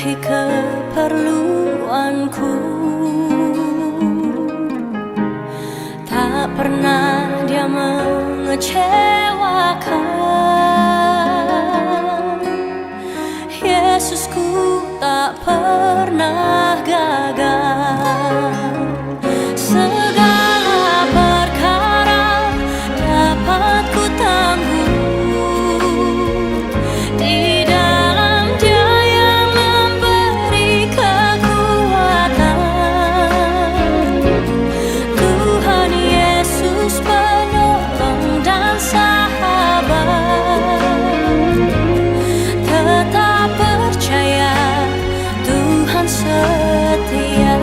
memenuhi keperluanku. Tak pernah Dia mengecewakan. Yesusku tak pernah gagal. Segala perkara dapat ku tanggung di dalam Dia yang memberi kekuatan. Tuhan Yesus penolong dan sahabat. Tetap percaya Tuhan setia.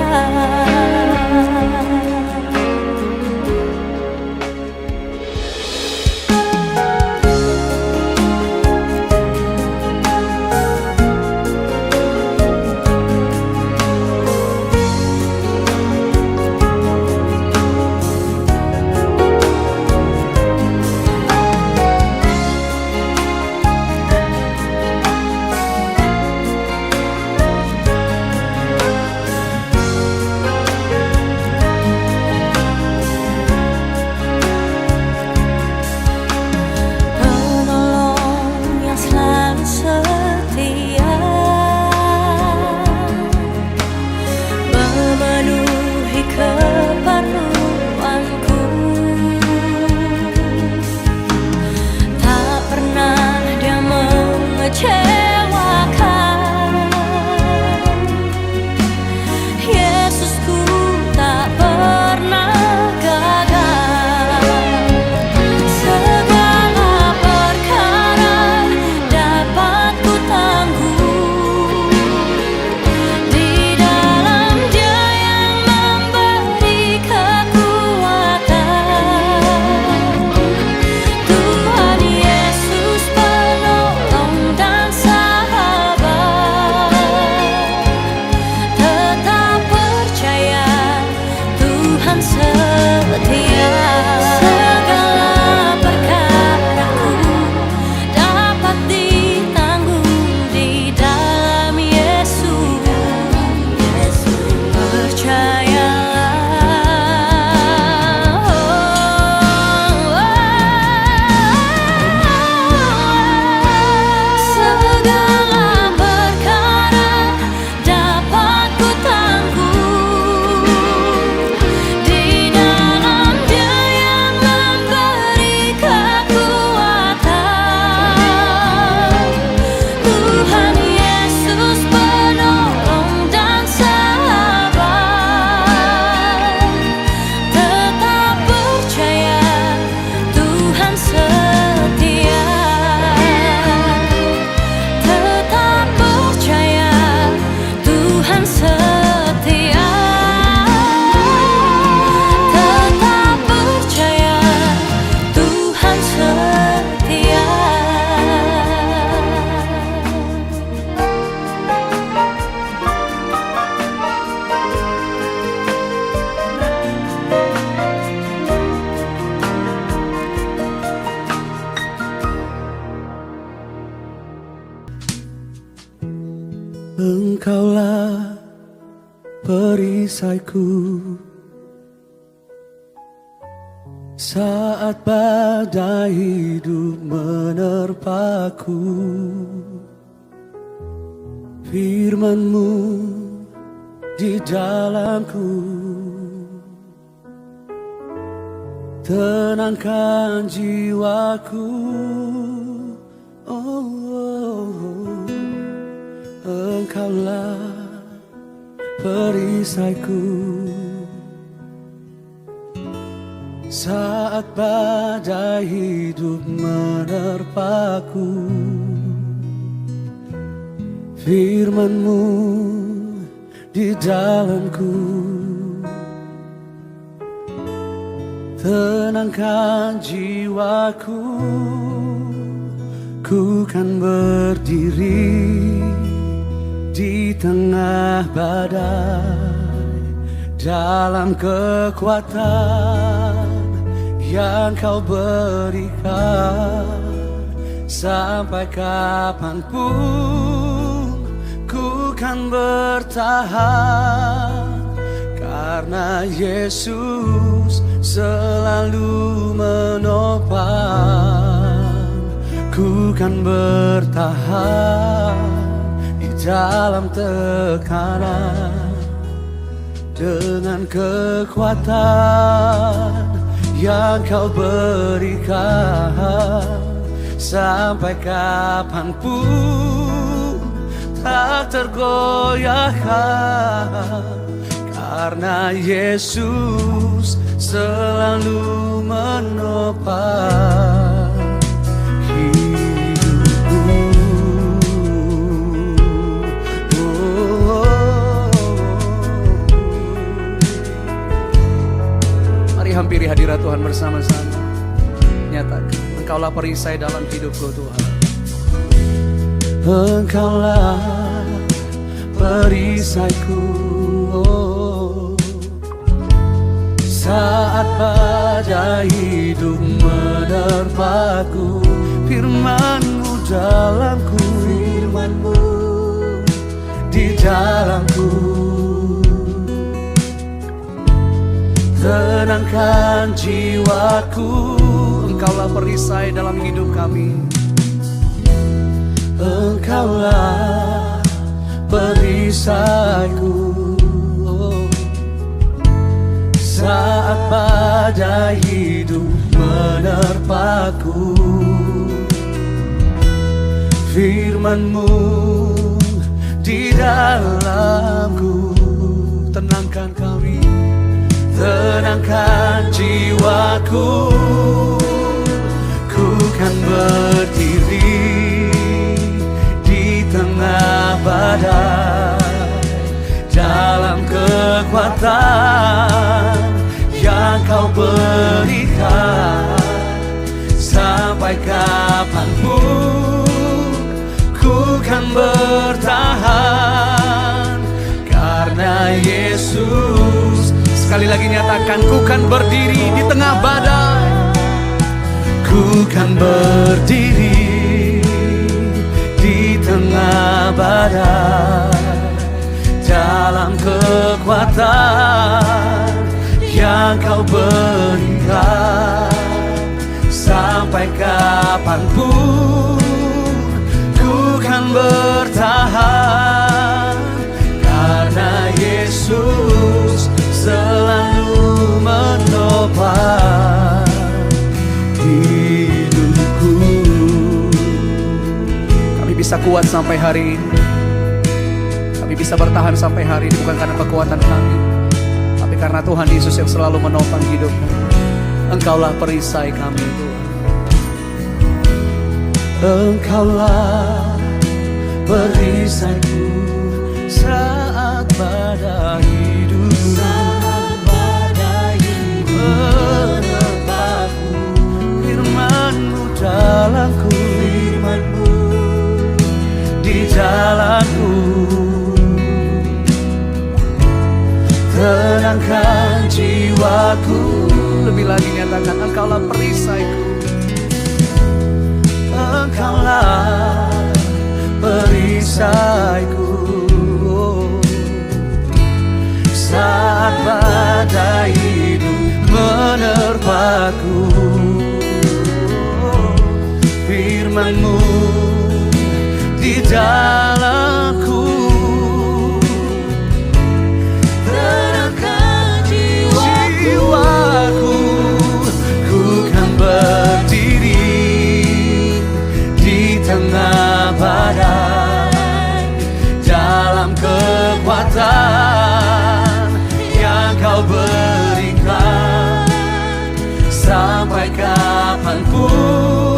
Engkaulah perisaiku saat badai hidup menerpaku. Firman-Mu di dalamku tenangkan jiwaku. Engkaulah perisaiku saat badai hidup menerpaku. Firman-Mu di dalamku tenangkan jiwaku. Ku kan berdiri di tengah badai dalam kekuatan yang Kau berikan. Sampai kapanpun ku kan bertahan karena Yesus selalu menopang. Ku kan bertahan di dalam tekanan dengan kekuatan yang Kau berikan. Sampai kapanpun tak tergoyahkan, karena Yesus selalu menopang hidupku. Mari hampiri hadirat Tuhan bersama-sama. Nyatakan, Engkaulah perisai dalam hidupku Tuhan. Engkaulah perisaiku, oh. Saat badai hidup menerpaku, firman-Mu dalamku, firman-Mu di dalamku. Tenangkan jiwaku, Engkaulah perisai dalam hidup kami. Engkaulah perisaiku, oh. Saat badai hidup menerpaku, firman-Mu di dalamku. Tenangkan kami, tenangkan jiwaku. Ku kan berdiri di tengah badai dalam kekuatan yang Kau berikan. Sampai kapanpun ku kan bertahan karena Yesus. Sekali lagi nyatakan, ku kan berdiri di tengah badai. Ku kan berdiri di tengah badai dalam kekuatan yang Kau berikan. Sampai kapanpun ku kan bertahan karena Yesus selalu menopang hidupku. Kami bisa kuat sampai hari ini, kami bisa bertahan sampai hari ini bukan karena kekuatan kami, tapi karena Tuhan Yesus yang selalu menopang hidup kami. Engkaulah perisai kami Tuhan. Engkaulah perisaiku saat badai hidup menerpaku. Firman-Mu dalamku, firman-Mu di dalamku. Tenangkan jiwaku. Lebih lagi nyatakan, Engkaulah perisaiku. Engkaulah perisaiku, saat badai hidup menerpaku. Firman-Mu di dalamku. Tenangkan jiwaku. Ku kan berdiri di tengah badai dalam kekuatan yang Kau berikan. Sampai kapanpun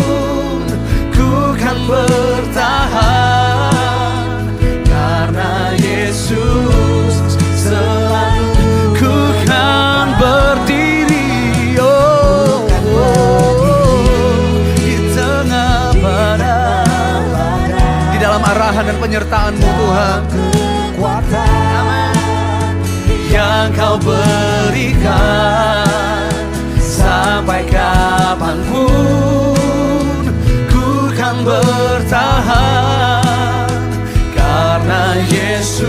ku kan bertahan karena Yesus selalu. Ku kan berdiri, oh, di tengah badai, di dalam arahan dan penyertaan-Mu Tuhan. Yang Kau berikan. Sampai kapanpun ku kan bertahan karena Yesus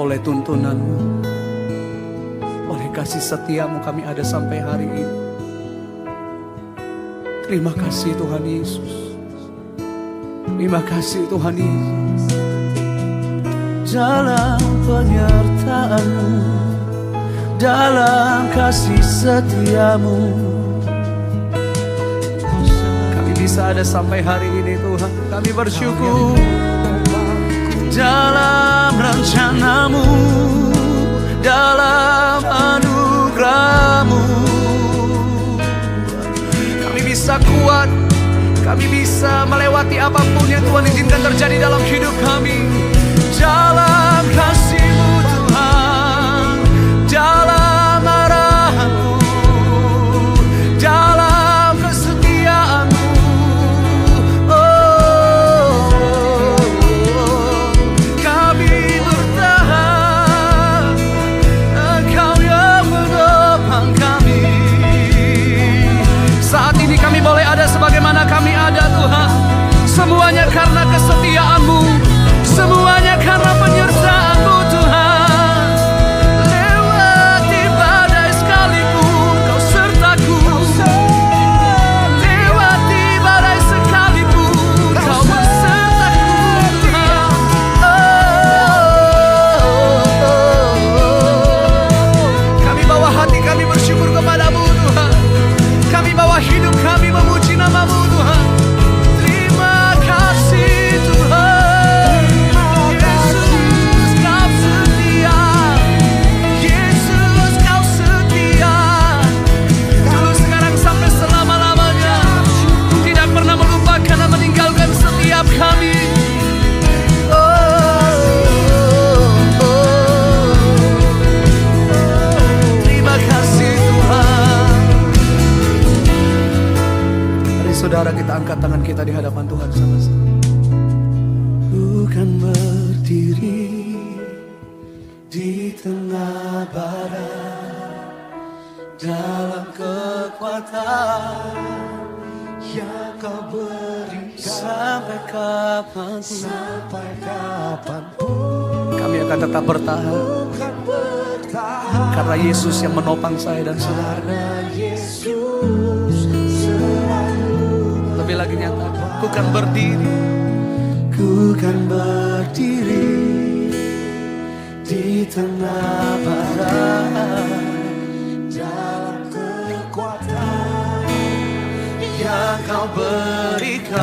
oleh tuntunan-Mu, oleh kasih setia-Mu kami ada sampai hari ini. Terima kasih Tuhan Yesus. Terima kasih Tuhan Yesus. Dalam penyertaan-Mu, dalam kasih setia-Mu, kami bisa ada sampai hari ini Tuhan. Kami bersyukur. Dalam rencana-Mu, dalam anugerah-Mu, kami bisa kuat, kami bisa melewati apapun yang Tuhan izinkan terjadi dalam hidup kami. Dalam kasih-Mu Tuhan, dalam arah-Mu, dalam kesetiaan-Mu, kami bertahan. Engkau yang menopang kami. Saat ini kami boleh ada sebagaimana kami ada Tuhan. Semuanya karena kesetiaan-Mu, semuanya karena penyertaan-Mu Tuhan. Lewati badai sekalipun Kau sertaku, lewati badai sekalipun Kau besertaku Tuhan. Kami bawa hati kami bersyukur kepada-Mu Tuhan. Kami bawa hidup kami memuji nama-Mu Tuhan. Terima kasih Tuhan. Yesus Kau setia, Yesus Kau setia. Dulu, sekarang, sampai selama-lamanya. Tidak pernah melupakan dan meninggalkan setiap kami. Terima kasih Tuhan. Mari saudara kita angkat tangan kita di hadapan Tuhan sama-sama. Bukan berdiri di tengah badai, dalam kekuatan yang Kau beri sampai kapan, sampai kapanpun kami akan tetap bertahan. Karena Yesus yang menopang saya dan saudara. Lebih lagi nyata, ku kan berdiri, ku kan berdiri di tengah badai, dalam kekuatan yang Kau berikan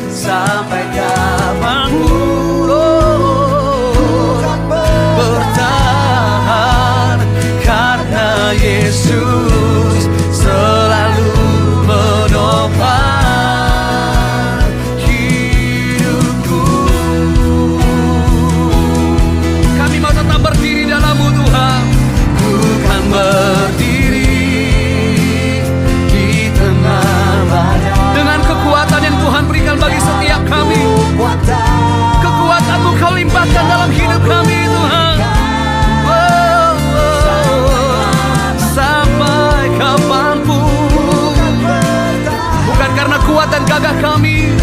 sampai kapanpun. Bertahan karena Yesus selalu menopang hidupku. Kami mau tetap berdiri dalam-Mu Tuhan. Ku kan berdiri di tengah badai dengan kekuatan yang Tuhan berikan bagi setiap kami. Kekuatan-Mu Kau limpahkan dalam hidup kami Tuhan. Sampai kapanpun, bukan karena kuat dan gagah kami.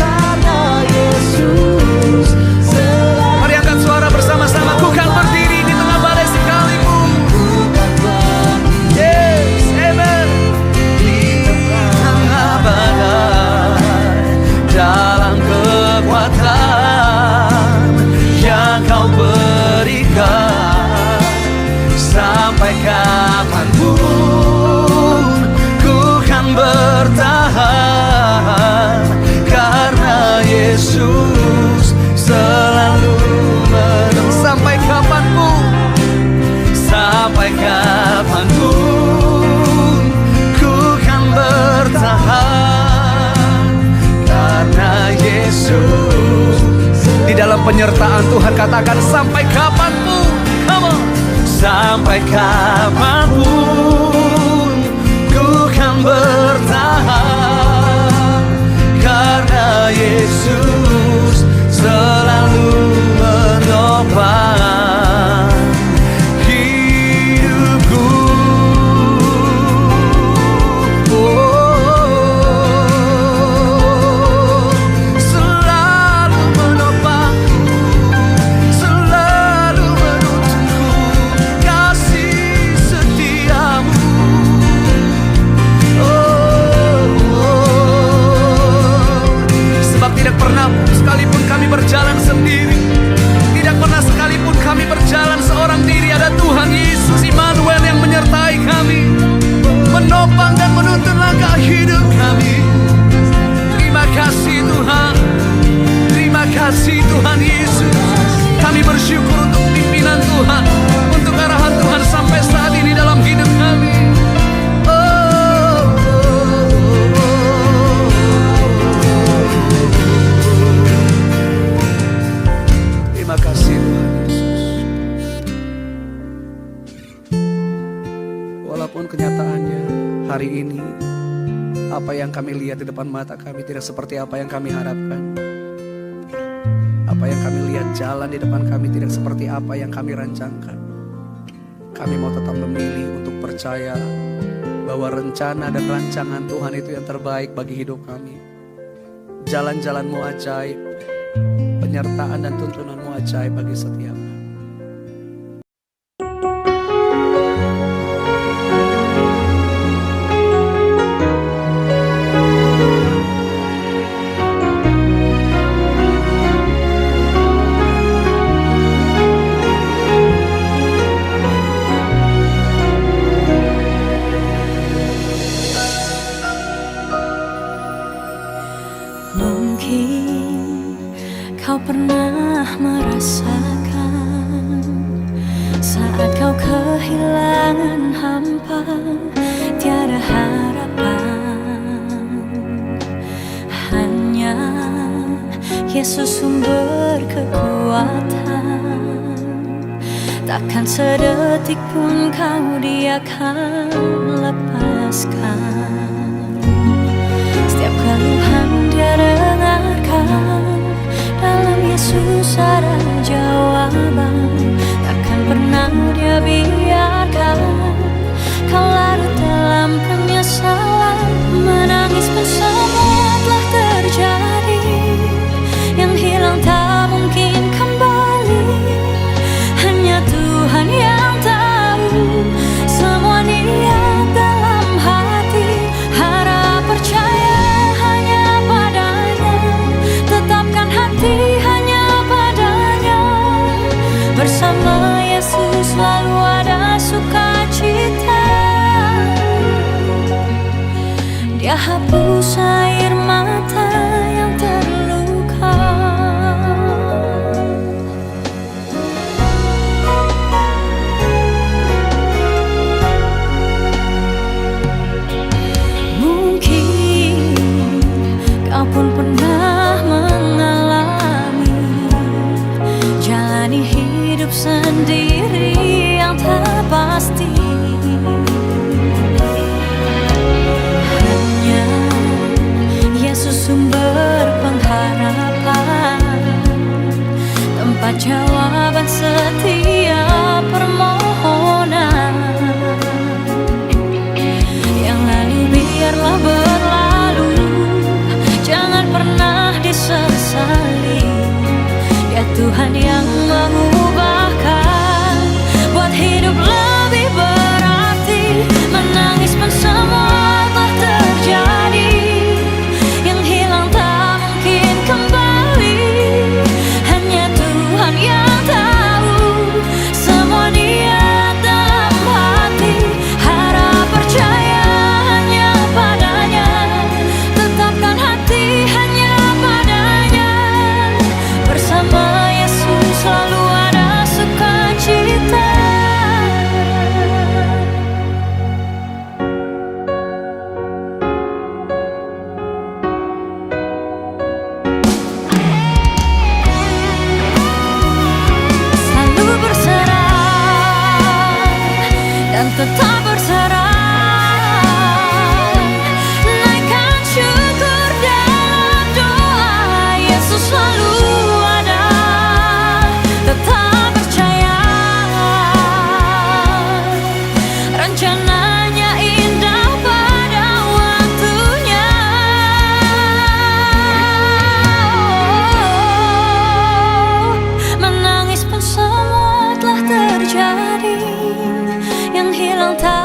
Mari angkat suara bersama-sama. Ku kan berdiri di tengah badai sekalipun. Yes, amen. Di tengah badai, dalam kekuatan yang Kau berikan sampai kapanpun, ku kan bertahan karena Yesus selalu menopang. Sampai kapanpun, sampai kapanpun, ku kan bertahan karena Yesus. Di dalam penyertaan Tuhan katakan sampai kapanpun. Come on. Sampai kapanpun, ku kan bertahan karena Yesus selalu menopang hidupku. Selalu menopangku, selalu bersyukur untuk pimpinan Tuhan, untuk arahan Tuhan sampai saat ini dalam hidup kami. Terima kasih Tuhan Yesus. Walaupun kenyataannya hari ini apa yang kami lihat di depan mata kami tidak seperti apa yang kami harapkan. Apa yang kami lihat jalan di depan kami tidak seperti apa yang kami rancangkan. Kami mau tetap memilih untuk percaya bahwa rencana dan rancangan Tuhan itu yang terbaik bagi hidup kami. Jalan-jalan-Mu ajaib, penyertaan dan tuntunan-Mu ajaib bagi setiap kami. Mungkin kau pernah merasakan saat kau kehilangan hampa, tiada harapan. Hanya Yesus sumber kekuatan. Takkan sedetik pun kau Dia akan lepaskan. Setiap keluhan Dia dengarkan, dalam Yesus ada jawaban. Takkan pernah Dia biarkan kau larut dalam penyesalan. Menangis pun semua telah terjadi, yang hilang tak mungkin kembali. Hanya Tuhan yang tahu semua niat dalam hati. Harap percaya hanya padanya, tetapkan hati hanya padanya. Bersama Yesus selalu ada sukacita. Dia hapus air mata yang terluka. Mungkin kau pun pernah mengalami jalani hidup sendiri yang tak pasti. Hanya Yesus sumber pengharapan, tempat jawaban setiap permohonan. Yang lalu biarlah berlalu, jangan pernah disesali. Ya Tuhan yang mengubahkan, buat hidup lebih berarti. Menangis pun semua telah terjadi, yang hilang tak mungkin kembali. Hanya Tuhan yang tahu semua niat dalam hati. Harap percaya hanya padanya, tetapkan hati hanya padanya. Bersama Yesus selalu ada sukacita. Selalu berserah dan tetap berserah. Naikkan syukur dalam doa. Yesus selalu ada, tetap percaya. Rencananya indah pada waktunya. Menangis pun semua telah terjadi, yang hilang tak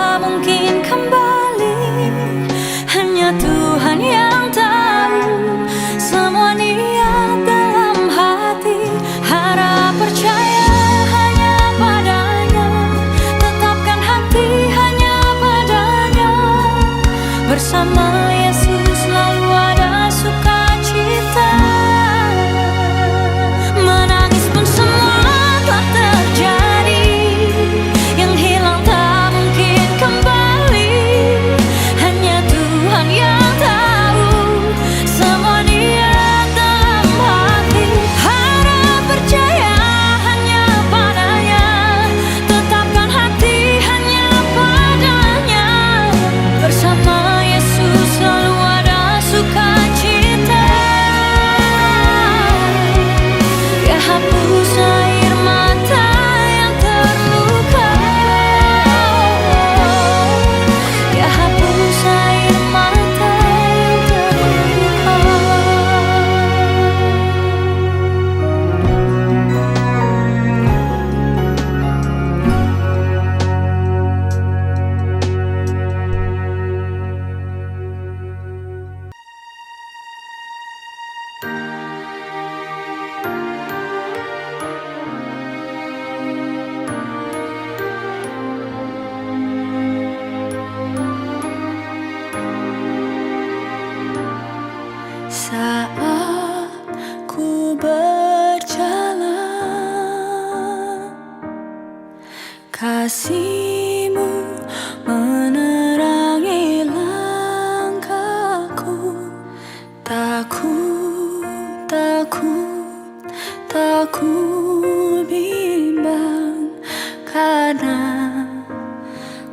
takut, takut bimbang, karena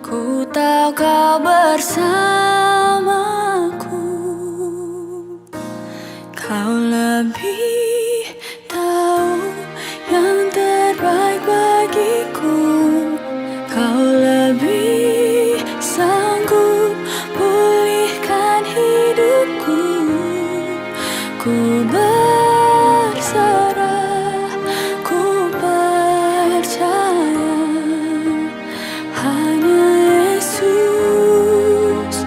ku tahu kau bersamaku. Kau lebih tahu yang terbaik bagiku. Kau lebih sanggup pulihkan hidupku. Ku berserah, ku percaya, hanya Yesus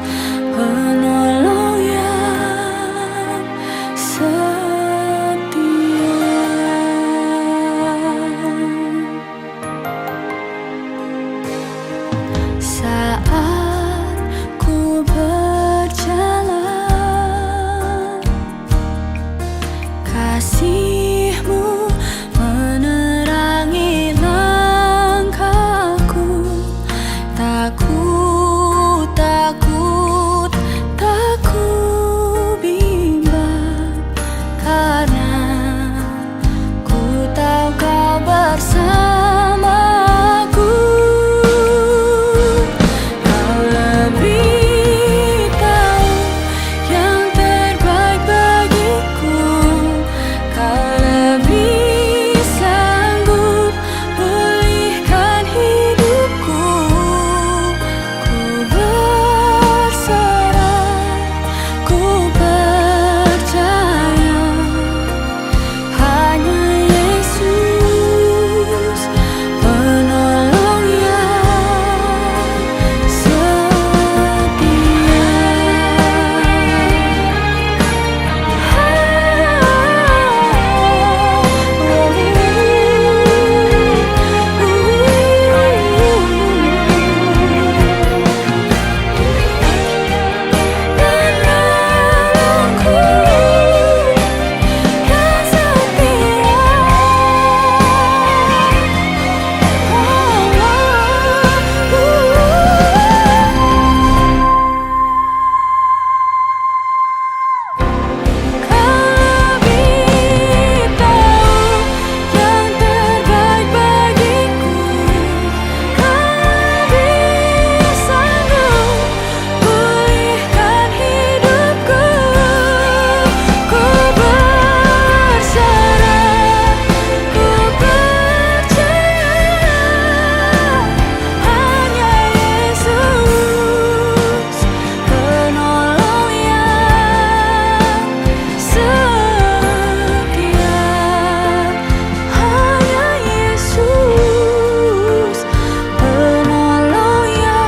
penolong yang setia. Saat ku berjalan, kasih-Mu menerangi langkahku. Takut, takut, takut bimbang, karena ku tahu kau bersamaku. Kau lebih tahu yang terbaik bagiku. Kau lebih sanggup pulihkan hidupku. Ku berserah, ku percaya, hanya Yesus penolong yang setia. Penolongku yang Kau lebih tahu yang terbaik bagiku. Kau lebih sanggup pulihkan hidupku. Ku berserah, ku percaya, hanya Yesus penolong yang setia. Hanya Yesus penolong yang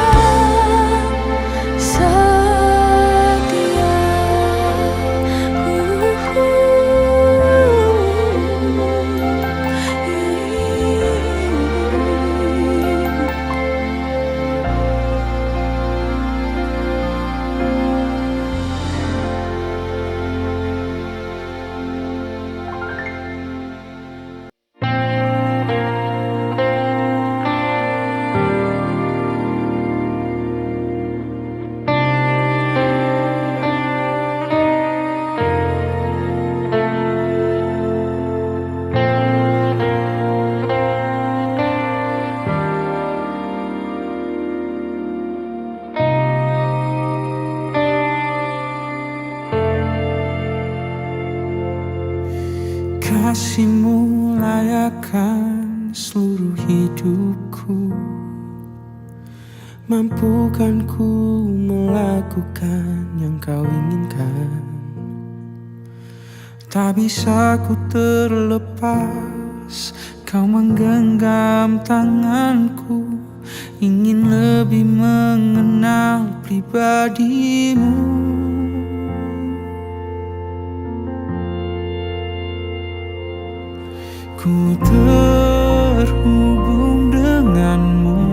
Kasih-Mu layakkan seluruh hidupku, mampukan ku melakukan yang Kau inginkan. Tak bisa ku terlepas, Kau menggenggam tanganku, ingin lebih mengenal pribadi-Mu. Ku terhubung denganmu,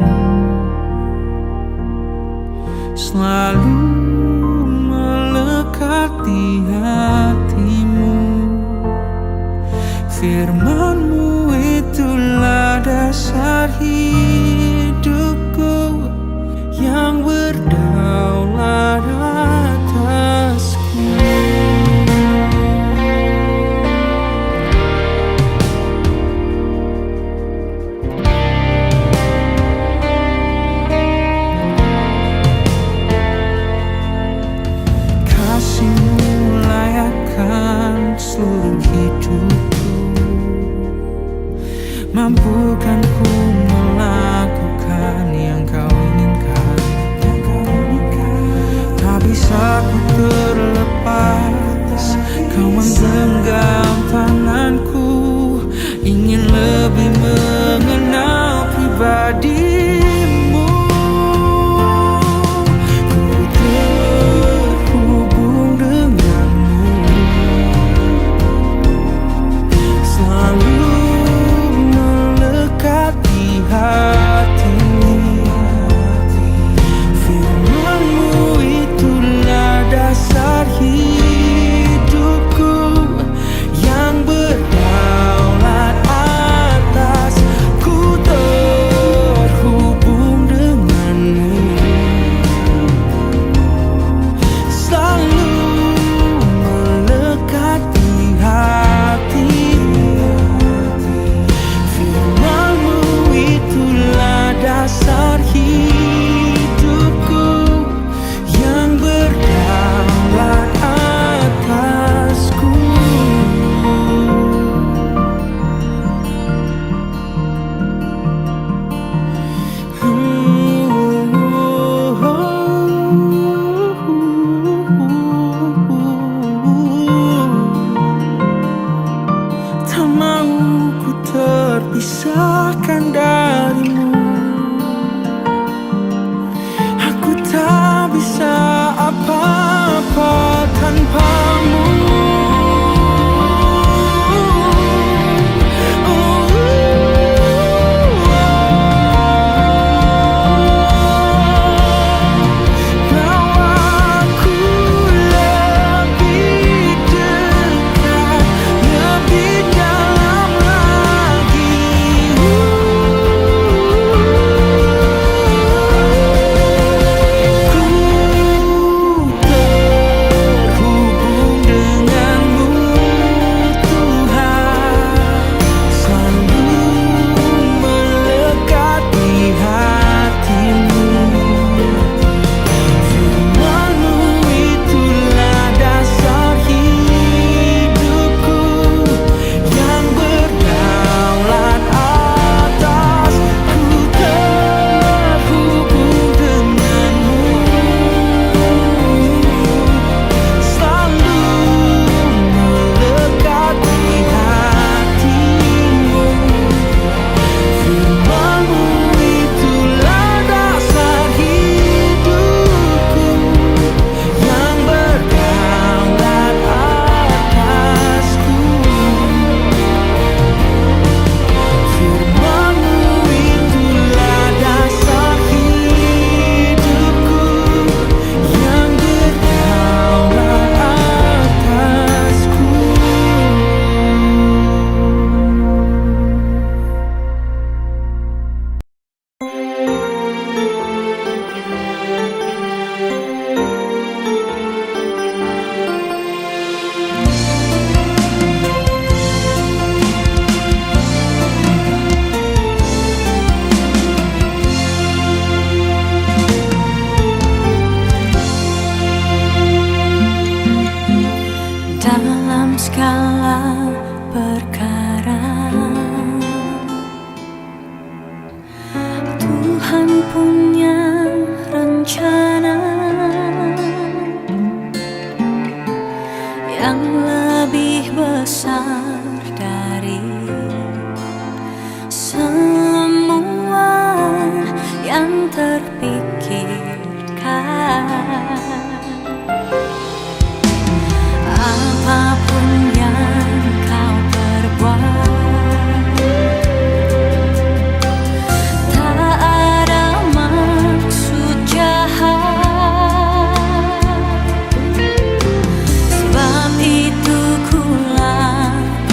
selalu melekat di hatimu. Firman-Mu itulah dasar hidupku, yang berdaulat atasku. seluruh hidupku. Mampukan ku melakukan yang kau inginkan? Tak bisa ku terlepas, kau menggenggam tanganku. Ingin lebih mengenal pribadimu. Ku terhubung denganmu, selalu melekat di hatimu. Firman-Mu itulah dasar hidupku, yang berdaulat atas. Ku terhubung denganmu, selalu melekat di hatimu. Firman-Mu itulah dasar hidupku, yang berdaulat atasku. Tak mau ku terpisahkan darimu. Aku tak bisa apa-apa tanpamu. Bawaku lebih dekat, lebih dalam lagi. Ku terhubung denganmu, Tuhan, selalu melekat di hatimu. Firman-Mu itulah dasar hidupku, yang berdaulat atas. Ku terhubung denganmu, selalu melekat di hatimu. Firman-Mu itulah dasar hidupku, yang berdaulat atasku. Firman-Mu itulah dasar hidupku, yang berdaulat atasku. dalam segala perkara. Tuhan punya rencana yang lebih besar dari semua yang terpikirkan. Apapun yang kau perbuat, tak ada maksud jahat. Sebab itu ku lakukan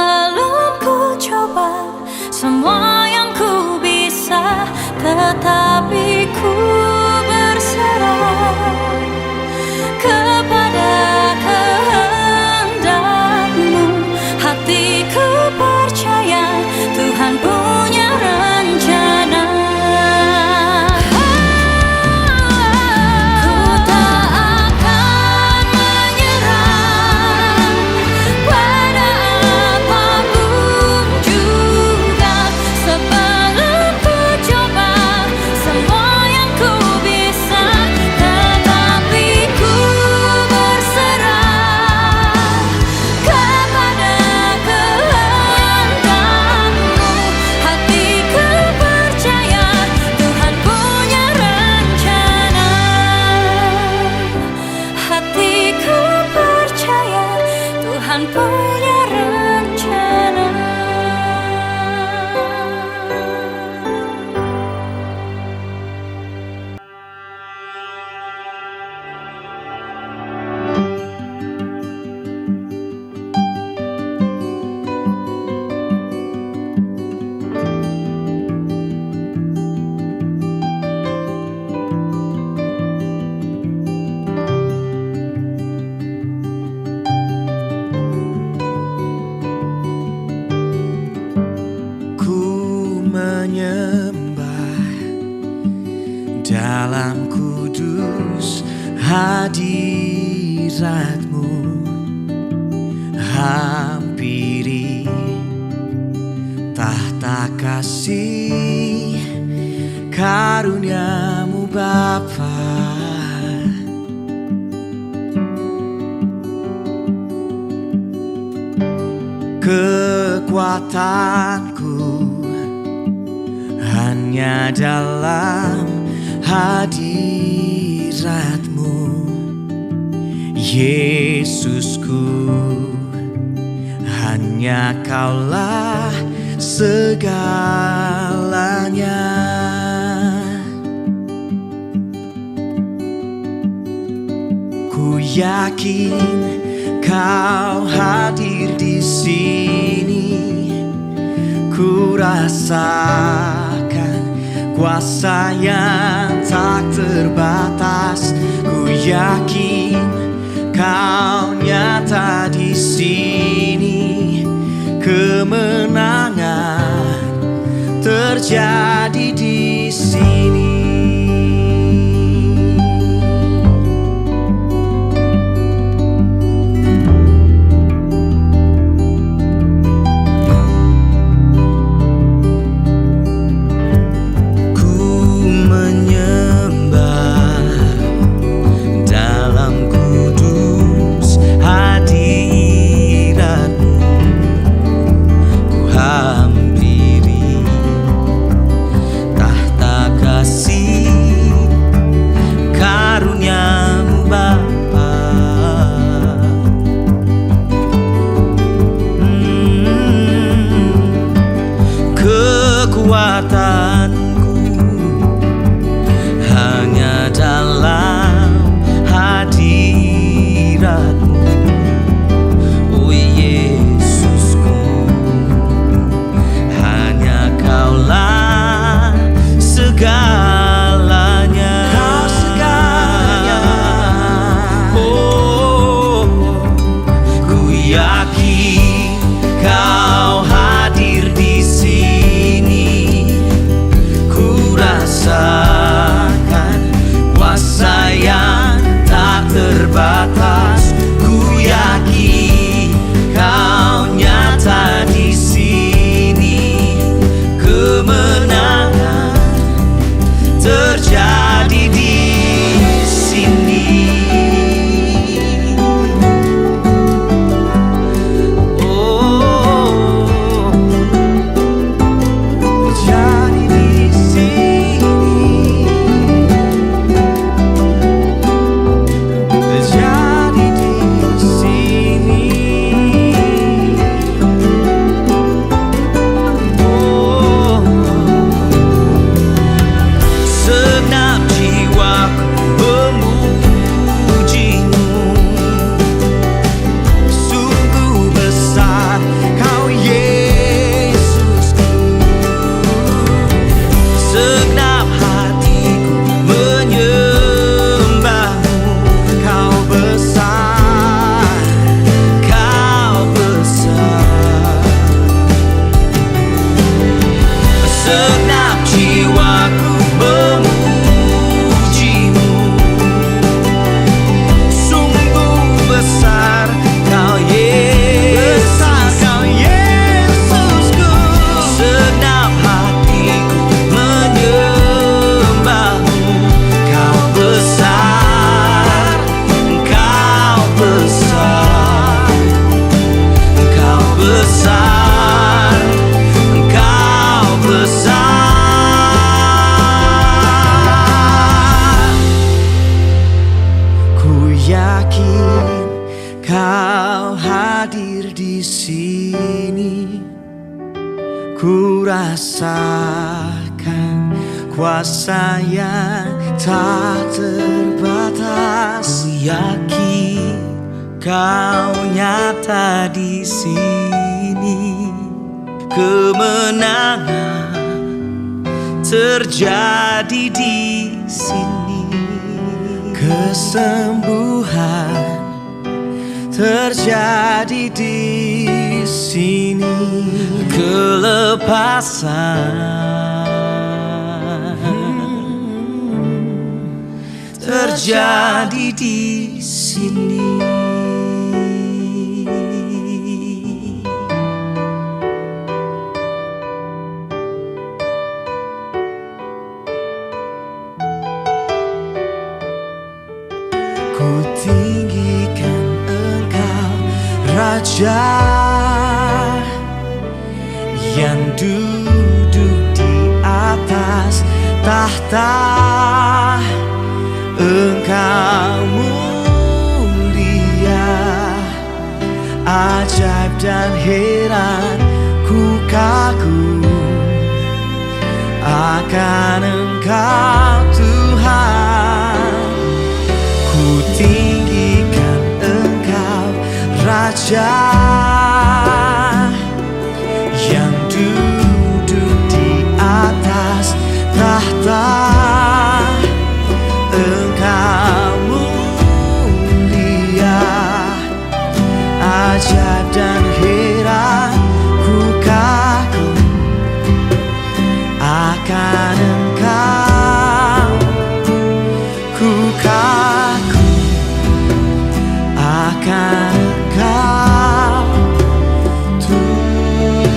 sebelum ku coba semua yang ku bisa, tetapi ku berserah kepada kehendak-Mu. Hatiku percaya Tuhan punya rencana. Ku tak akan menyerah pada apapun juga, sebelum ku coba semua yang ku bisa, tetapi ku berserah kepada kehendak-Mu. Hatiku percaya Tuhan punya rencana. Hatiku percaya Tuhan punya rencana. Ku menyembah dalam kudus hadirat-Mu, hampiri tahta kasih karunia-Mu Bapa. Kekuatanku hanya dalam hadirat-Mu, Yesusku. Hanya Kaulah segalanya. Ku yakin Kau hadir di sini. Ku rasakan kuasa yang tak terbatas. Ku yakin Kau nyata di sini. Kemenangan terjadi di sini. Kekuatanku hanya dalam hadirat-Mu, oh Yesusku. Hanya Kaulah segalanya. Kau segalanya. Oh, ku yakin Kau hadir di sini. Segenap jiwaku memujimu. Sungguh besar Kau Yesusku. Segenap hatiku menyembahmu. Kau besar, Kau besar, Kau besar, Kau besar. Ku yakin Kau hadir di sini. Ku rasakan kuasa yang tak terbatas. Ku yakin Kau nyata di sini. Kemenangan terjadi di sini. Kesembuhan terjadi di sini. Kelepasan terjadi di sini. Ku tinggikan Engkau, Raja yang duduk di atas tahta. Engkau mulia, ajaib dan heran. Ku kagum akan Engkau Tuhan. Ku tinggikan Engkau, Raja yang duduk di atas tahta. Engkau mulia, ajaib dan heran. Ku kagum akan Engkau. Ku kagum akan Engkau Tuhan.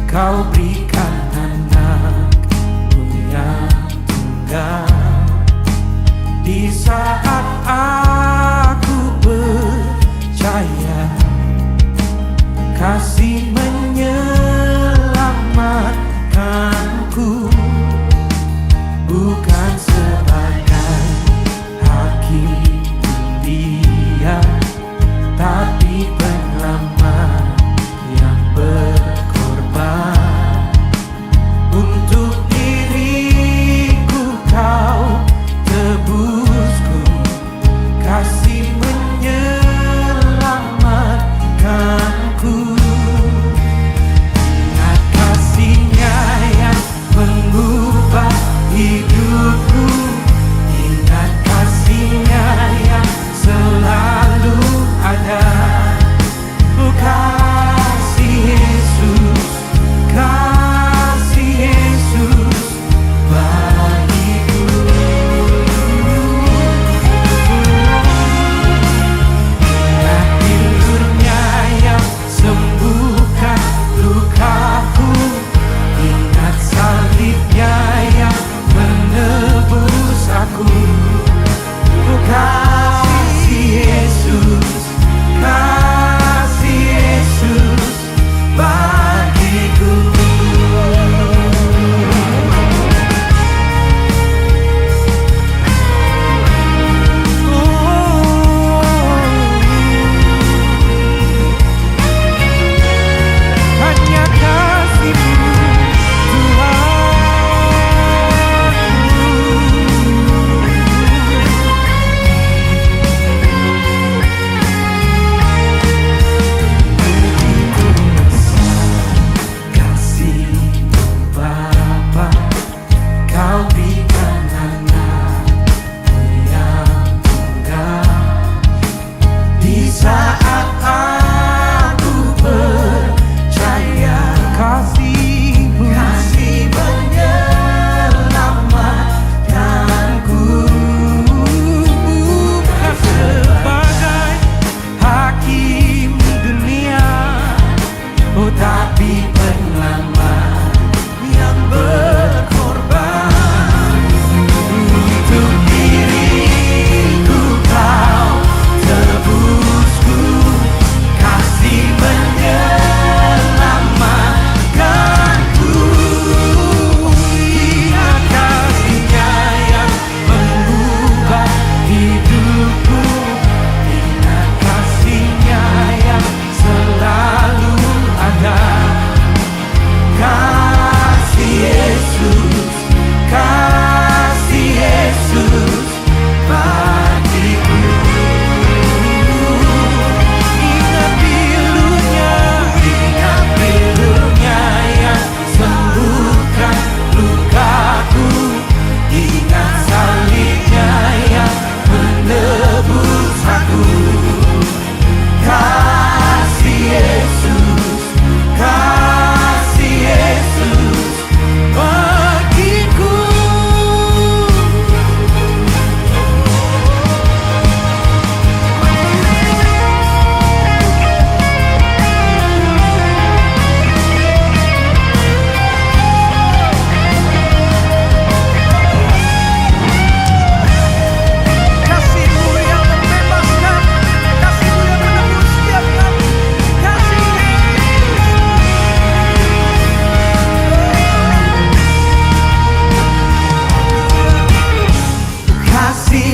Kau berikan anak-Mu yang tunggal. Di saat aku percaya kasih menyelamatkanku, bukan sebagai hakim dunia, tapi penyelamat yang berkorban. Untuk diriku Kau tebusku,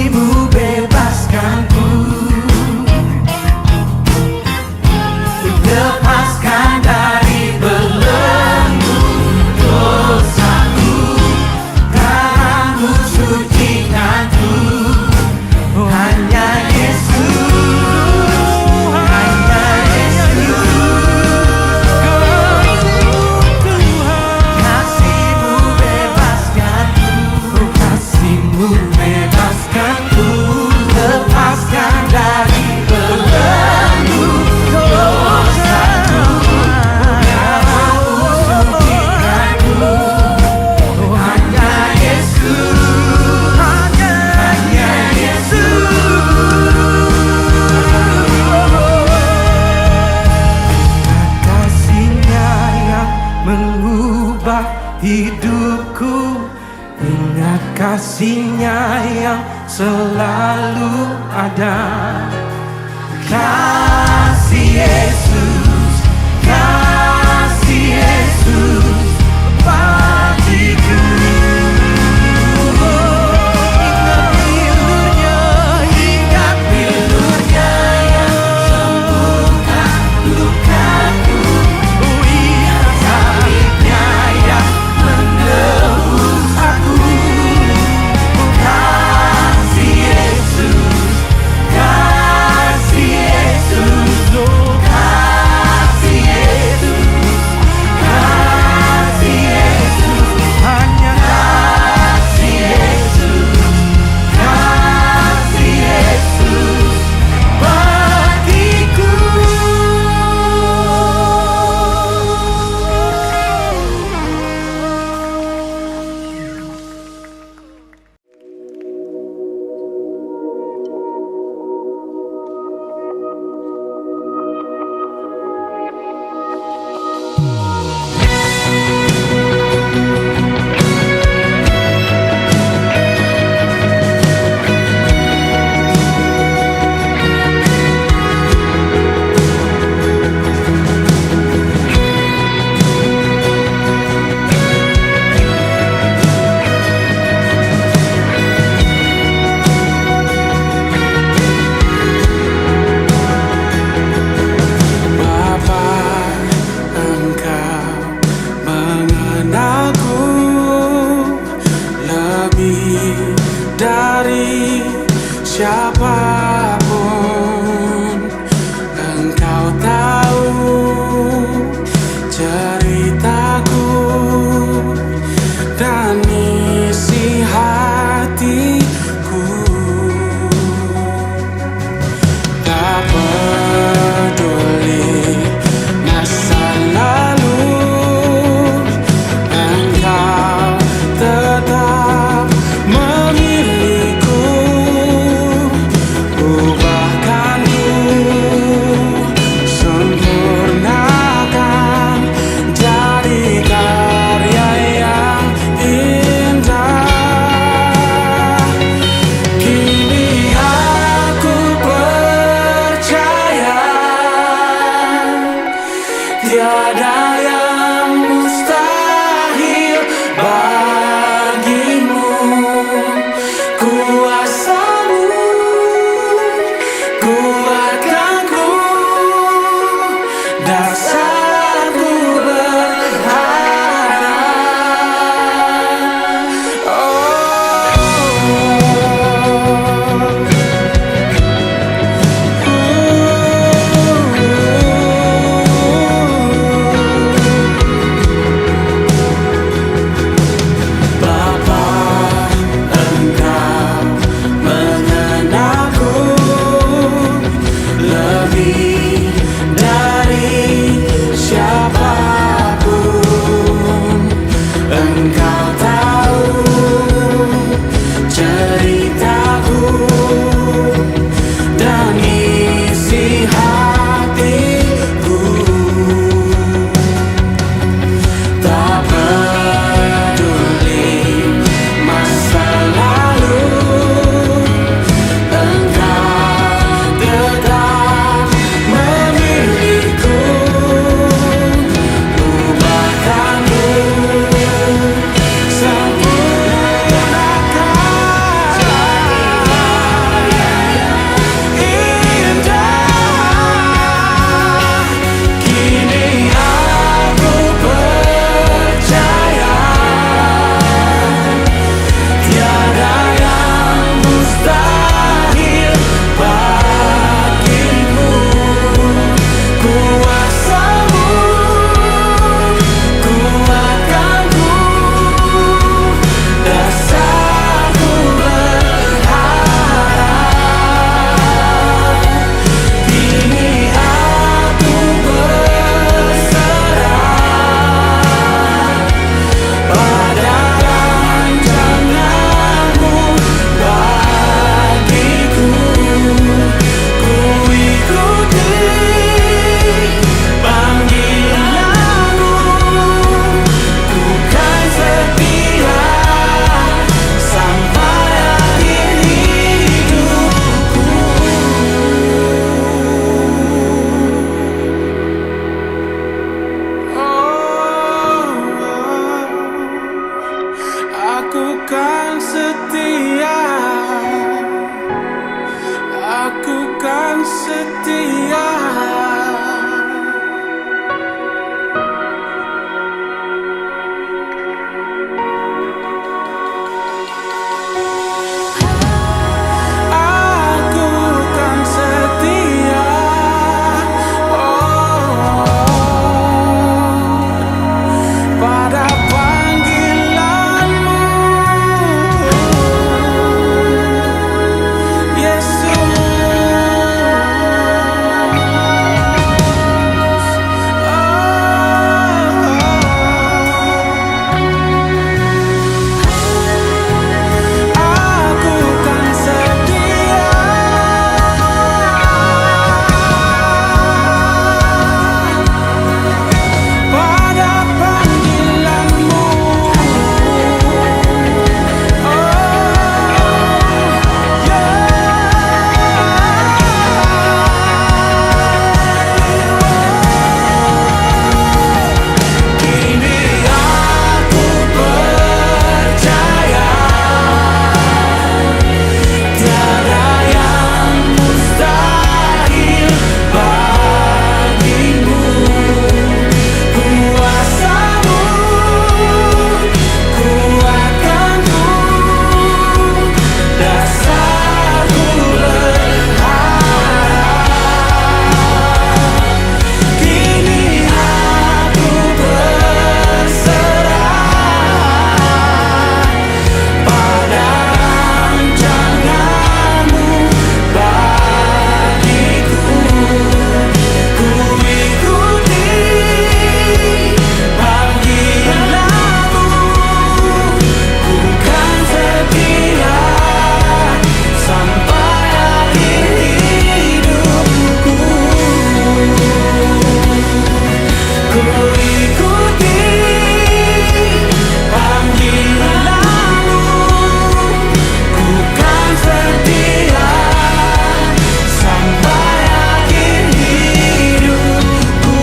kasih-Mu bebaskanku, lepaskan dari belenggu dosaku, darah-Mu sucikanku. Hanya Yesus, hanya Yesus, kasih-Mu bebaskanku, kasih-Mu bebaskanku, lepaskan dari belenggu dosaku, darah-Mu sucikanku. Hanya Yesus, hanya Yesus, kasih-Nya yang mengubah hidupku, ingat kasih-Nya yang selalu ada. Kasih Yesus, kasih Yesus bagiku. Ingat pilu-Nya yang sembuhkan lukaku, ingat salib-Nya yang menebus aku. Kasih Yesus, kasih Yesus, oh kasih Yesus, kasih Yesus, hanya kasih Yesus, kasih Yesus bagiku. Bapa, Engkau mengenalku lebih dari siapapun. Engkau tahu ceritaku dan isi hatiku. Tak peduli masa lalu, Engkau tetap memilihku setia. Aku kan setia, pada panggilanmu, Yesus. Aku kan setia pada panggilanmu. Kini aku percaya tiada yang mustahil bagimu. Kuasamu, kuatkanku, dasarku berharap. Kini aku berserah pada rancanganmu bagiku. Ku ikuti panggilanmu, ku kan setia sampai akhir hidupku. Ku ikuti panggilanmu, ku kan setia sampai akhir hidupku.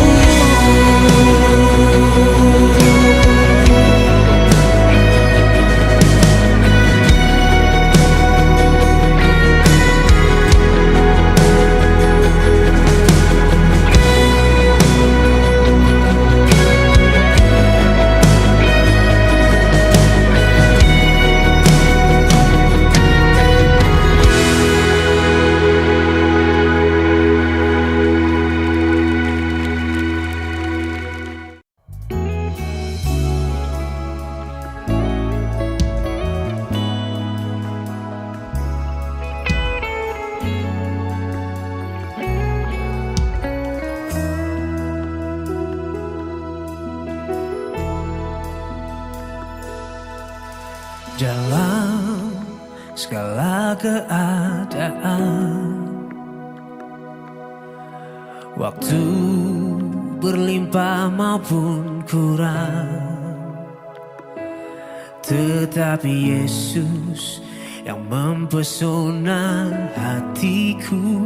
Dalam segala keadaan, waktu berlimpah maupun kurang, tetapi Yesus yang mempesona hatiku.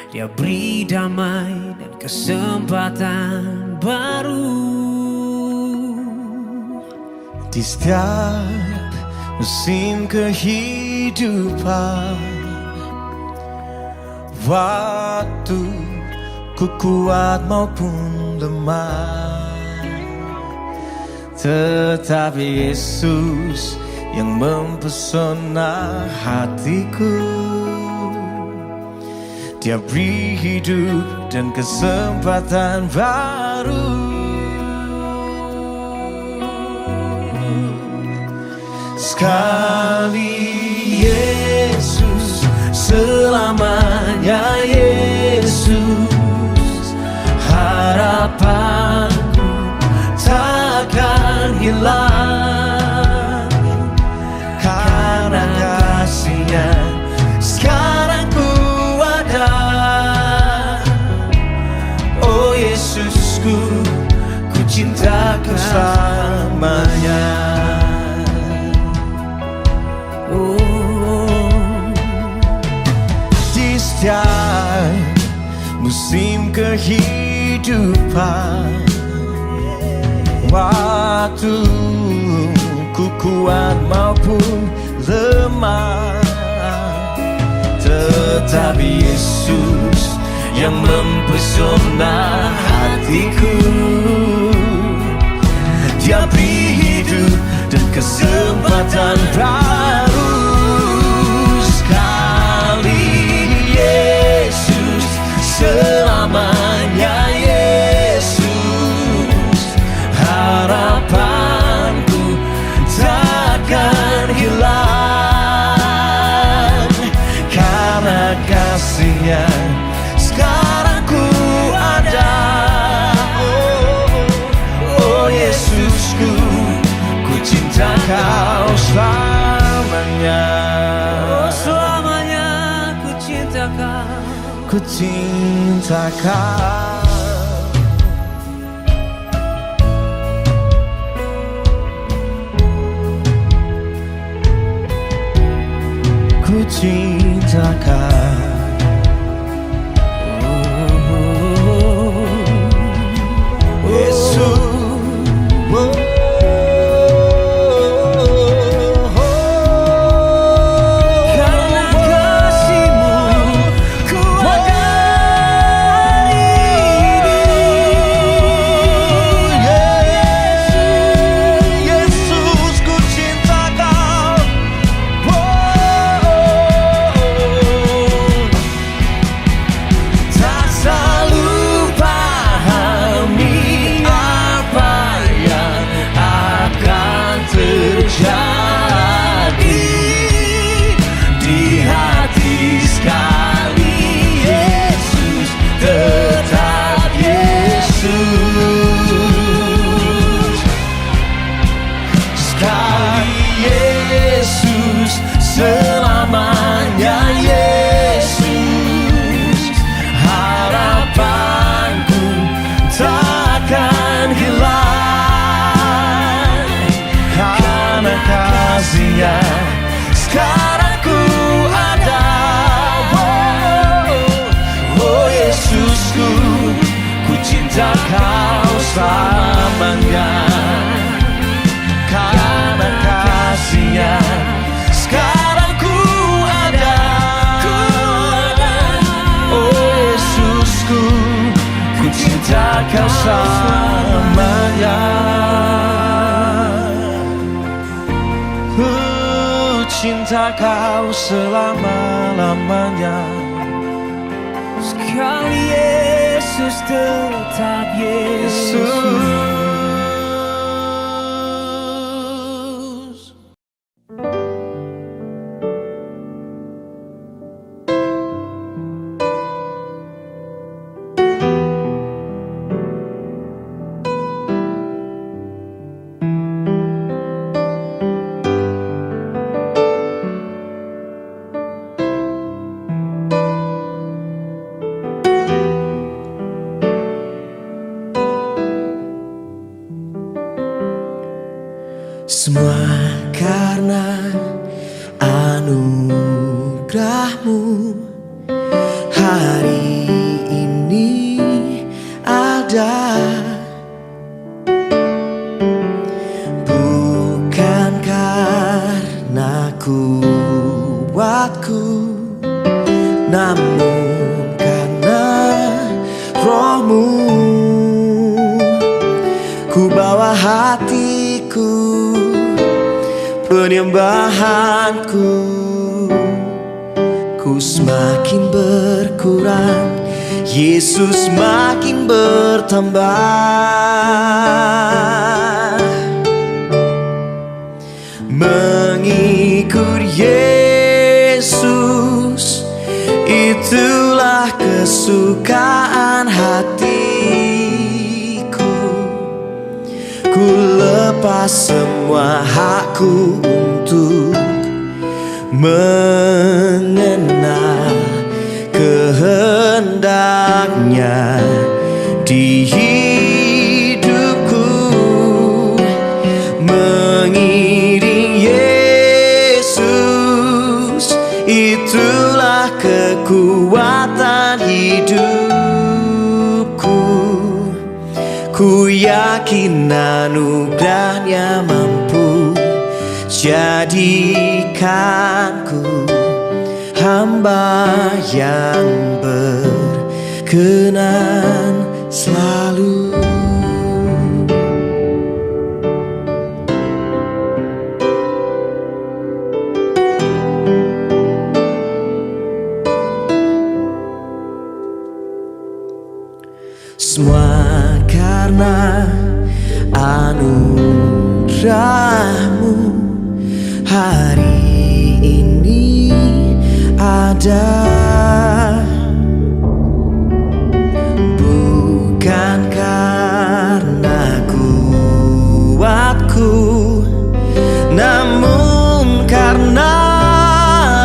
Dia beri damai dan kesempatan baru. Di setiap musim kehidupan, waktu ku kuat maupun lemah, tetapi Yesus yang mempesona hatiku. Dia beri hidup dan kesempatan baru. Sekali Yesus, selamanya Yesus. Harapanku takkan hilang, karena kasih-Nya sekarang ku ada. Oh Yesusku, ku cinta Kau selamanya. Di setiap musim kehidupan, waktu ku kuat maupun lemah, tetap Tapi Yesus yang mempesona hatiku. Dia beri hidup dan kesempatan baru. Sekali Yesus, selamanya Yesus. Harapanku takkan hilang, karena kasih-Nya sekarang ku ada. Oh Yesusku, ku cinta Kau selamanya. Oh selamanya ku cinta Kau. Ku cinta Kau. Ku cinta Kau. Yesus. Karena kasih-Mu ku akan hidup. Yesus, ku cinta Kau. Tak selalu pahami apa yang akan terjadi di hati sekali. Yesus, tetap Yesus. Sekali Yesus, selamanya Yesus. Harapanku takkan hilang, karena kasih-Nya sekarang ku ada. Oh Yesusku, ku cinta Kau selamanya. Karena kasih-Nya sekarang ku ada. Oh Yesusku, ku cinta Kau selamanya. Ku cinta Kau selama-lamanya. Sekali Yesus, tetap Yesus. Semua karena anugerah-Mu hari ini ada. Bukan karena kuatku, namun karena Roh-Mu. Ku bawa hatiku, penyembahanku, ku semakin berkurang, Yesus makin bertambah. Mengikut Yesus, itulah kesukaan hatiku. Ku lepas semua hakku untuk mengenal kehendak-Nya di hidupku. Mengiring Yesus, itulah kekuatan hidupku. Ku yakin anugerah-Nya mampu jadikanku hamba yang berkenan selalu. Semua karena anugerahmu hari ini ada, bukan karena kuatku, namun karena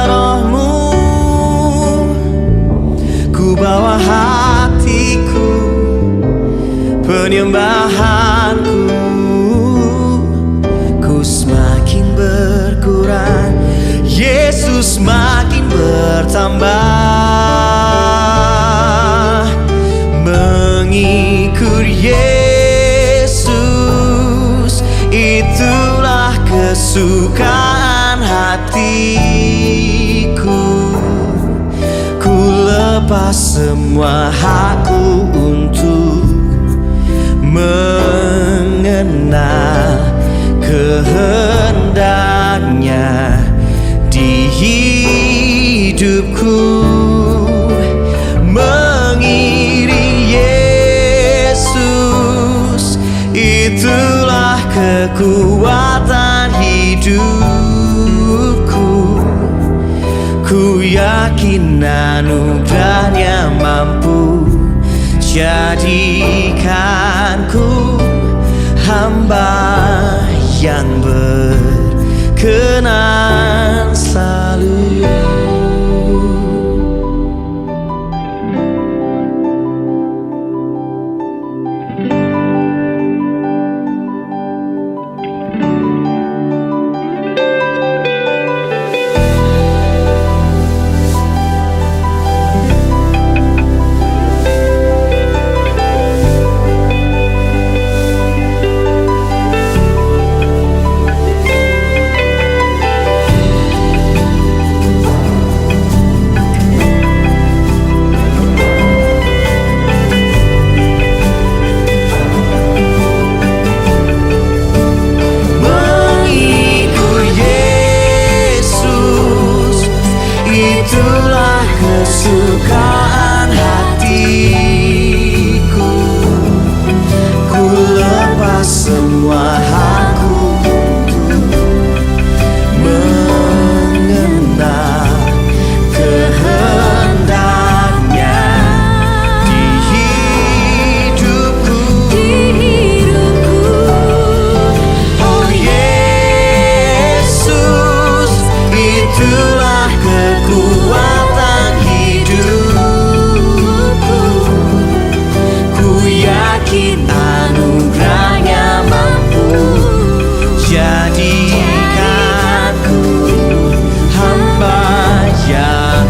rohmu. Ku bawa hatiku, penyembahanku, ku semakin berkurang, Yesus makin bertambah. Mengikut Yesus, itulah kesukaan hatiku. Ku lepas semua hakku untuk mengenal kehendaknya di hidupku. Mengiring Yesus, itulah kekuatan hidupku. Ku yakin anugerahnya mampu jadikanku hamba yang berkenan selalu. Itulah kesukaan hatiku. Ku lepas semua hakku mengenal kehendaknya di hidupku. Oh Yesus, itulah kekuatan hidupku. Ku yakin anugerahnya mampu jadikanku hamba yang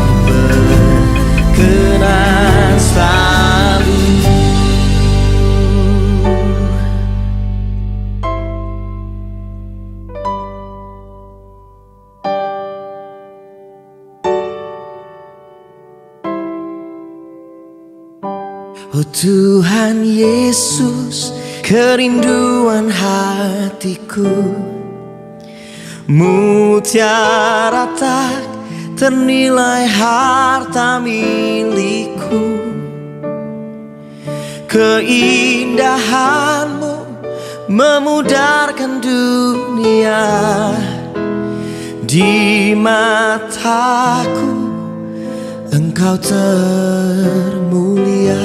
berkenan selalu. Oh Tuhan Yesus, kerinduan hatiku, mutiara tak ternilai harta milikku. Keindahanmu memudarkan dunia, di mataku Engkau termulia.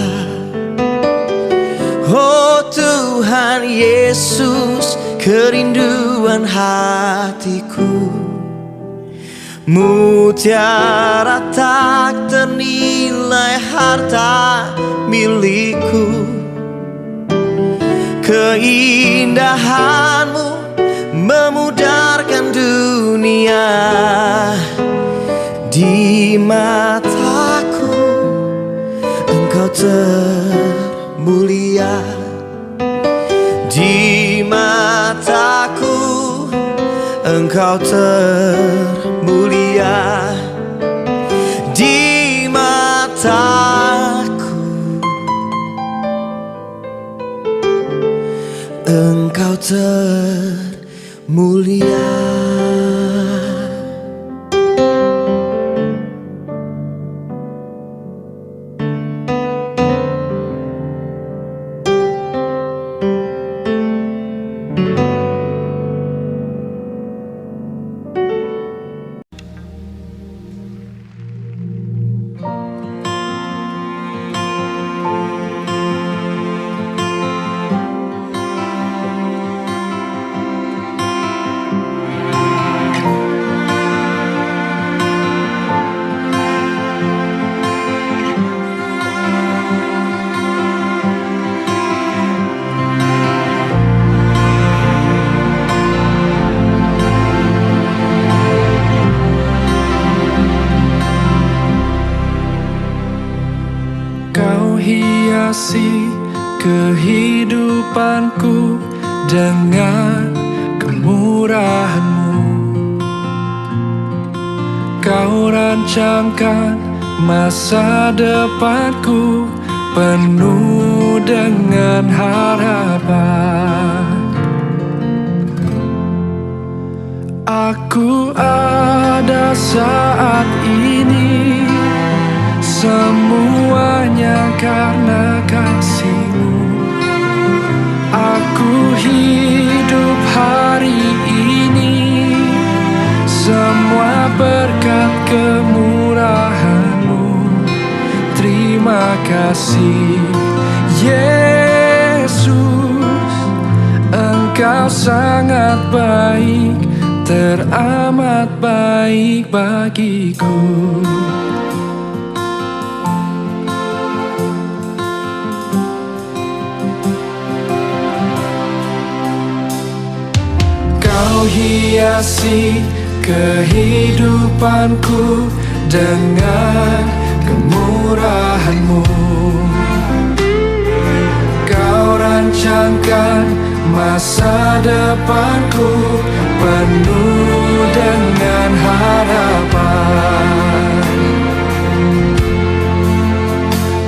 Oh Tuhan Yesus, kerinduan hatiku, mutiara tak ternilai harta milikku. Keindahanmu memudarkan dunia, di mataku Engkau termulia. Di mataku Engkau termulia. Engkau termulia. Kau hiasi kehidupanku dengan kemurahan-Mu. Kau rancangkan masa depanku penuh dengan harapan. Aku ada saat ini, semuanya karena kasih-Mu. Aku hidup hari ini, semua berkat kemurahan-Mu. Terima kasih Yesus, Engkau sangat baik, teramat baik bagiku. Kau hiasi kehidupanku dengan kemurahan-Mu. Kau rancangkan masa depanku penuh dengan harapan.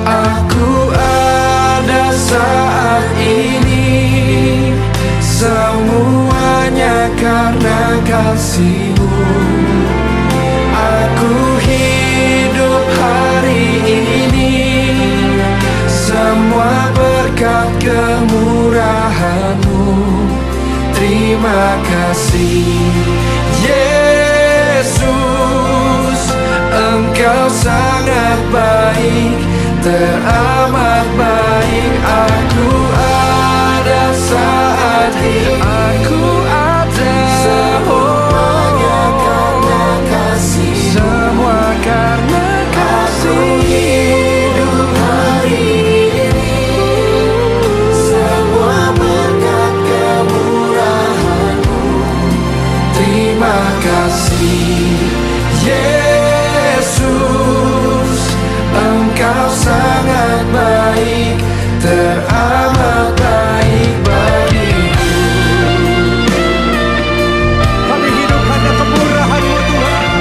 Aku ada saat ini, semuanya karena kasih-Mu. Aku hidup hari ini, semua berkat kemurahan-Mu. Terima kasih Yesus, Engkau sangat baik, teramat baik. Aku ada saat ini, aku ada, semuanya karena kasih, semua karena kasih. Aku hidup hari ini, semua berkat kemurahan-Mu. Terima kasih Yesus, Engkau sangat baik, teramat baik bagiku. Kami hidup hanya kemurahan-Mu Tuhan.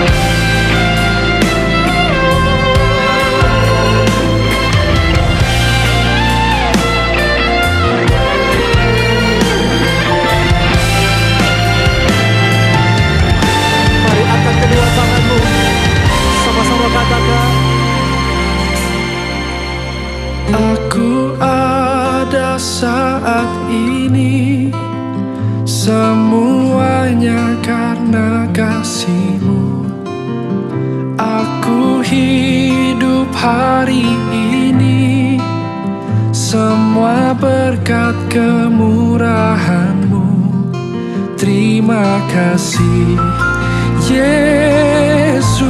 Mari angkat kedua tangan-Mu, sama-sama katakan. Aku ada saat ini, semuanya karena kasih-Mu. Aku hidup hari ini, semua berkat kemurahan-Mu. Terima kasih Yesus,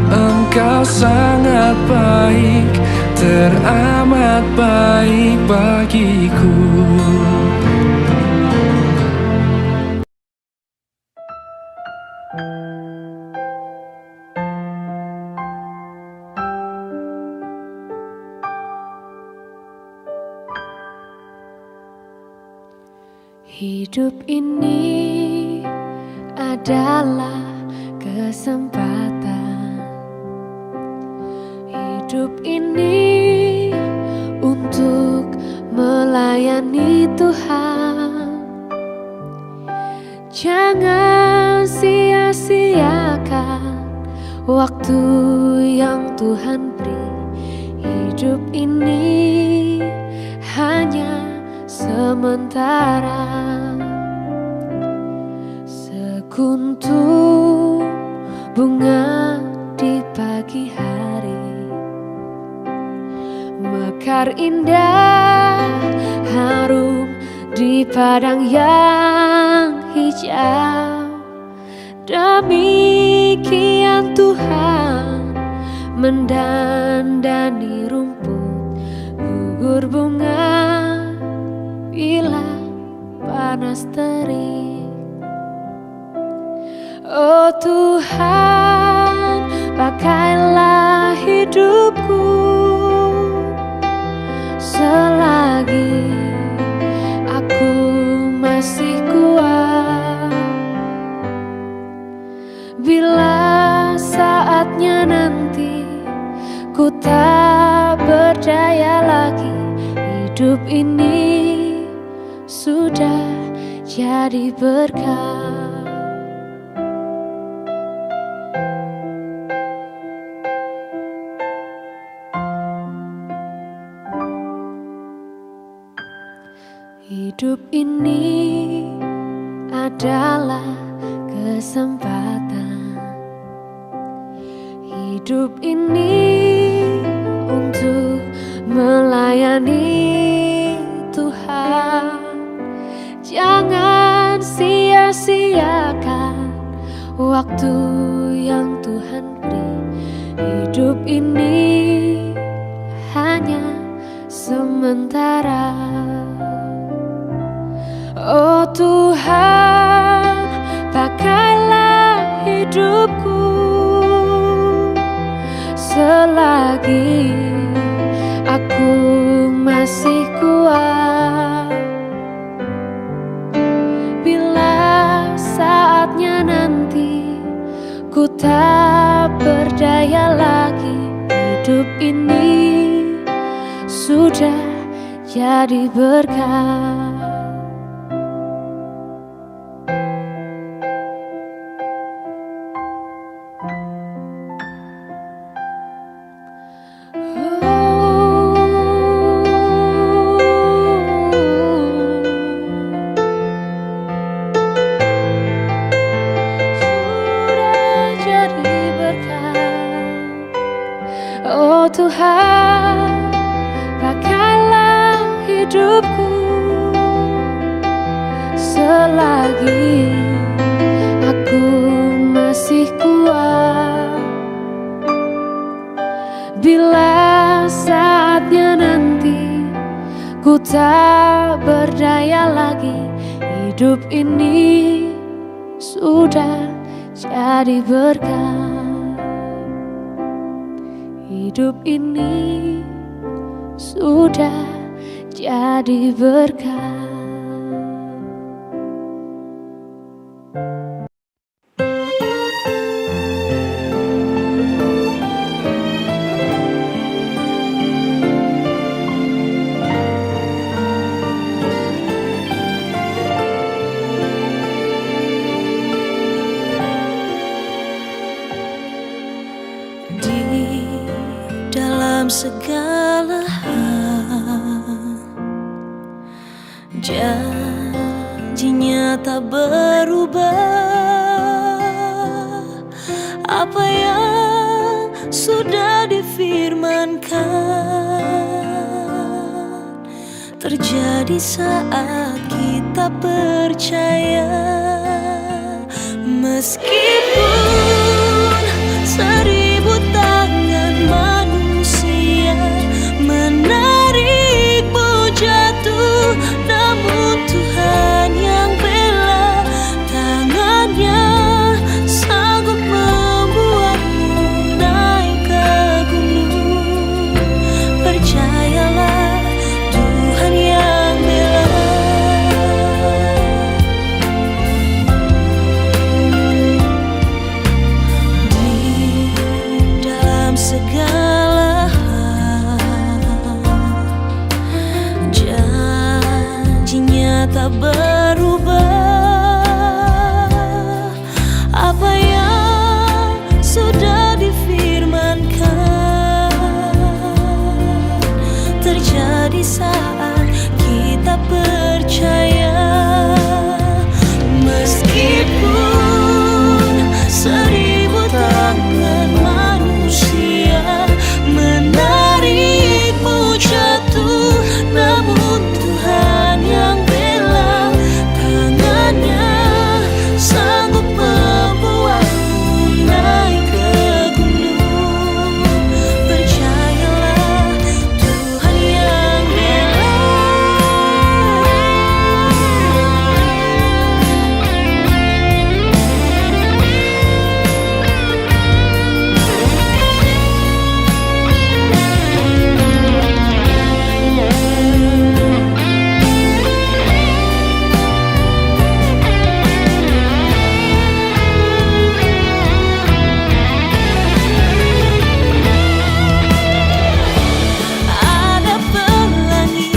Engkau sangat baik, teramat baik bagiku. Hidup ini adalah kesempatan. Hidup ini untuk melayani Tuhan. Jangan sia-siakan waktu yang Tuhan beri. Hidup ini hanya sementara. Sekuntum bunga di pagi hari, mekar indah harum di padang yang hijau. Demikian Tuhan mendandani rumput, gugur bunga bila panas terik. Oh Tuhan, pakailah hidupku selagi aku masih kuat. Bila saatnya nanti ku tak berdaya lagi, hidup ini sudah jadi berkah. Hidup ini adalah kesempatan. Hidup ini untuk melayani Tuhan. Jangan sia-siakan waktu yang Tuhan beri. Hidup ini hanya sementara. Oh Tuhan, pakailah hidupku selagi aku masih kuat. Bila saatnya nanti ku tak berdaya lagi, hidup ini sudah jadi berkah. Oh Tuhan, pakailah hidupku selagi aku masih kuat. Bila saatnya nanti ku tak berdaya lagi, hidup ini sudah jadi berkah. Hidup ini sudah jadi berkah. Dalam segala hal, janjinya tak berubah. Apa yang sudah difirmankan terjadi saat kita percaya. Meskipun seribu tangan manusia menarikmu jatuh, namun Tuhan yang bela, tangannya sanggup membuatmu naik ke gunung. Percayalah, Tuhan yang bela. Segala hal, janjinya tak berubah. saat kita percaya. Meskipun 1000 tangan manusia menarikmu jatuh, namun Tuhan yang bela tangannya sanggup membuatmu naik ke gunung. Percayalah, Tuhan yang bela. Ada pelangi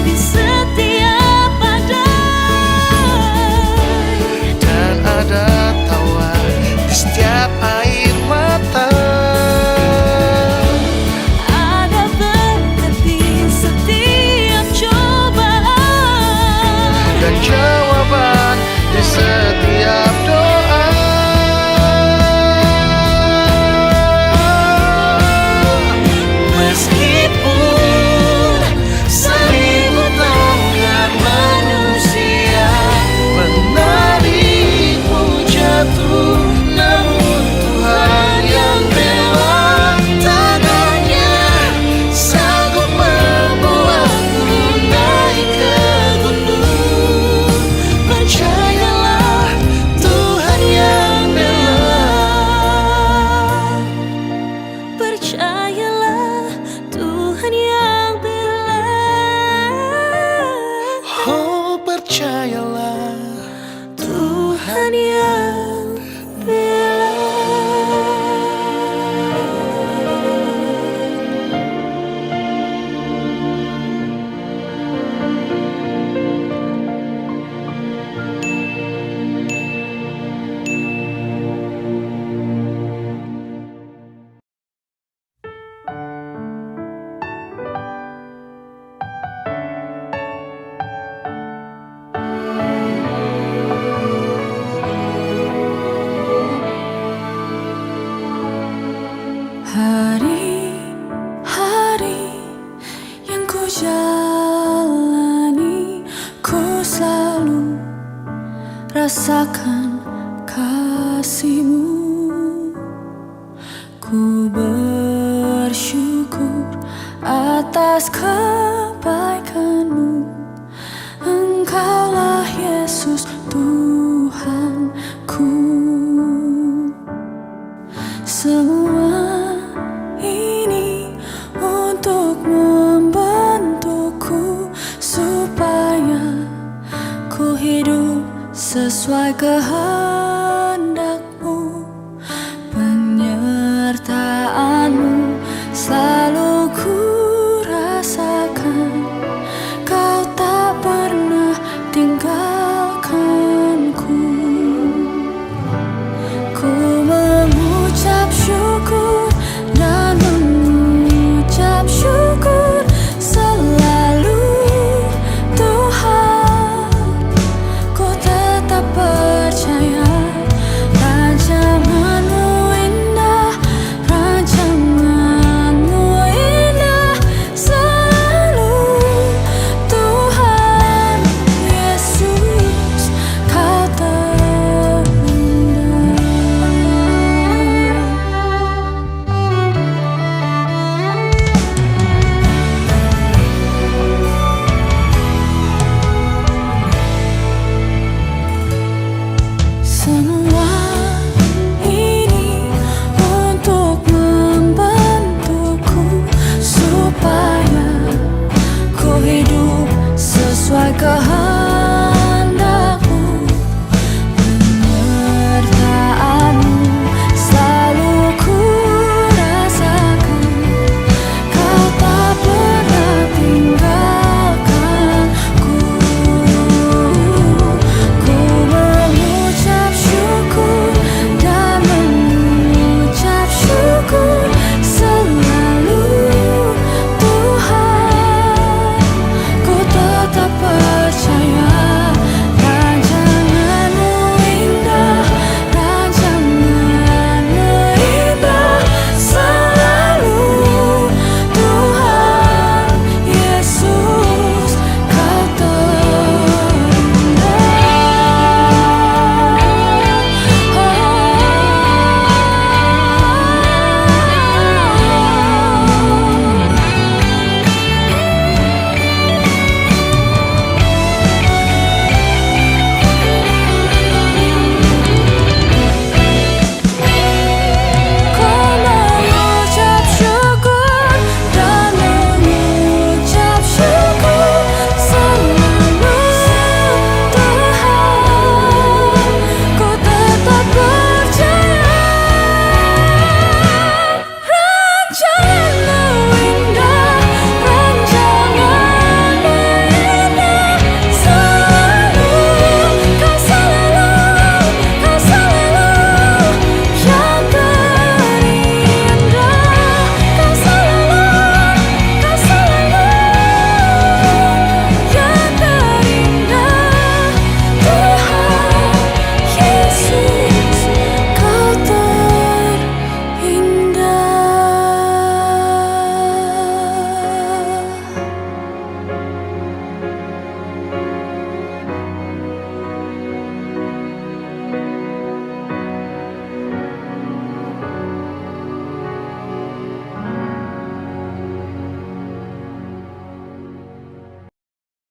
di setiap badai, Dan ada tawa di setiap air mata. ada berkat di setiap cobaan, Dan jawaban di setiap doa. meskipun 1000 tangan manusia Menarikmu jatuh, namun Tuhan yang bela tangannya sanggup membuatmu naik ke gunung. Percayalah, Tuhan yang bela. Percayalah, Tuhan yang bela. Oh, percayalah, Tuhan yang bela. Hari-hari yang ku jalani, ku selalu rasakan kasih-Mu. Ku bersyukur atas kebaikan-Mu. Engkaulah Yesus Tuhanku. Semua ini untuk membentukku supaya ku hidup sesuai kehendak.